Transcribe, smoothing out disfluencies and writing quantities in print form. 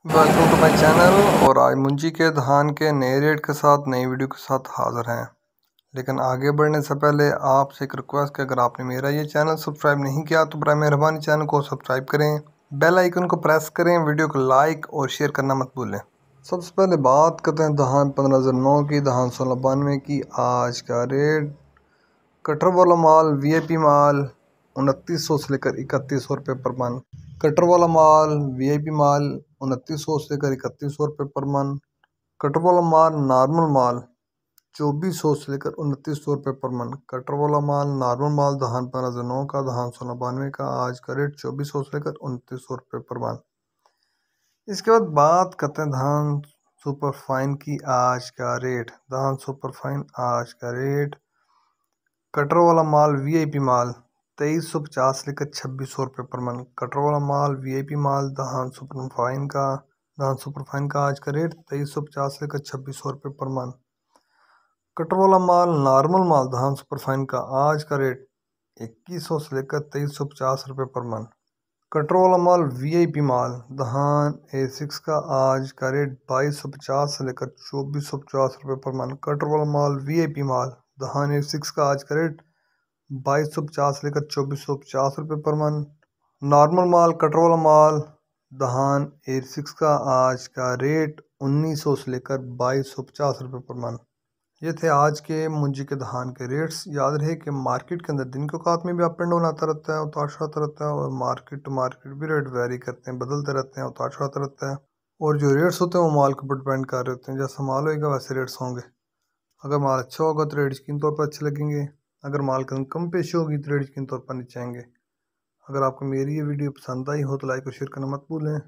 Welcome to my channel. और आज मुंजी के धान के नए रेट के साथ नई वीडियो के साथ हाज़िर हैं। लेकिन आगे बढ़ने से पहले आपसे एक रिक्वेस्ट है, अगर आपने मेरा ये चैनल सब्सक्राइब नहीं किया तो बराए मेहरबानी चैनल को सब्सक्राइब करें, बेल आइकन को प्रेस करें, वीडियो को लाइक और शेयर करना मत भूलें। सबसे पहले बात करते हैं धान 15,009 की, धान 1692 की। आज का रेट कटर वाला माल VIP माल 2900 से लेकर 3100 रुपये पर मन। कटर वाला माल VIP माल 2900 से लेकर 3100 रुपये पर मन। कटर वाला माल नॉर्मल माल 2400 से लेकर 2900 रुपये पर मन। कटर वाला माल नॉर्मल माल धान 15,009 का, धान 1692 का। आज का रेट 2400 से लेकर 2900 रुपये पर मन। इसके बाद बात करते हैं धान सुपर फाइन की। आज का रेट धान सुपर फाइन आज का रेट कटर वाला माल VIP माल 2350 से लेकर 2600 रुपये पर मन। कटर वाला माल VIP माल धान सुपर फाइन का आज का रेट 2350 से लेकर 2600 रुपये पर मन। कटर वाला माल नॉर्मल माल धान सुपर फाइन का आज का रेट 2100 से लेकर 2350 रुपये पर मन। कटर वाला माल VIP माल धान A6 का आज का रेट 2250 से लेकर 2450 रुपये पर मन। कटर वाला माल VIP माल धान A6 का आज का रेट 2250 से लेकर 2450 रुपये पर मन। नॉर्मल माल कटर वाला माल धान A6 का आज का रेट 1900 से लेकर 2250 रुपये पर मन। ये थे आज के मुंजी के धान के रेट्स। याद रहे कि मार्केट के अंदर दिन के औकात में भी अप एंड डाउन आता रहता है, उतार चढ़ाव आता रहता है, और मार्केट टू मार्केट भी रेट वेरी करते हैं, बदलते रहते हैं, उतार चढ़ाव आता रहता है। और जो रेट्स होते हैं वो माल के ऊपर डिपेंड कर रहे होते हैं। जैसा माल होगा वैसे रेट्स होंगे। अगर माल अच्छा होगा तो रेट यकीनी तौर पर अच्छे लगेंगे, अगर माल कम पेशी होगी तो रेट यकीनी तौर पर नीचे आएंगे। अगर आपको मेरी ये वीडियो पसंद आई हो तो लाइक और शेयर करना मत भूलें।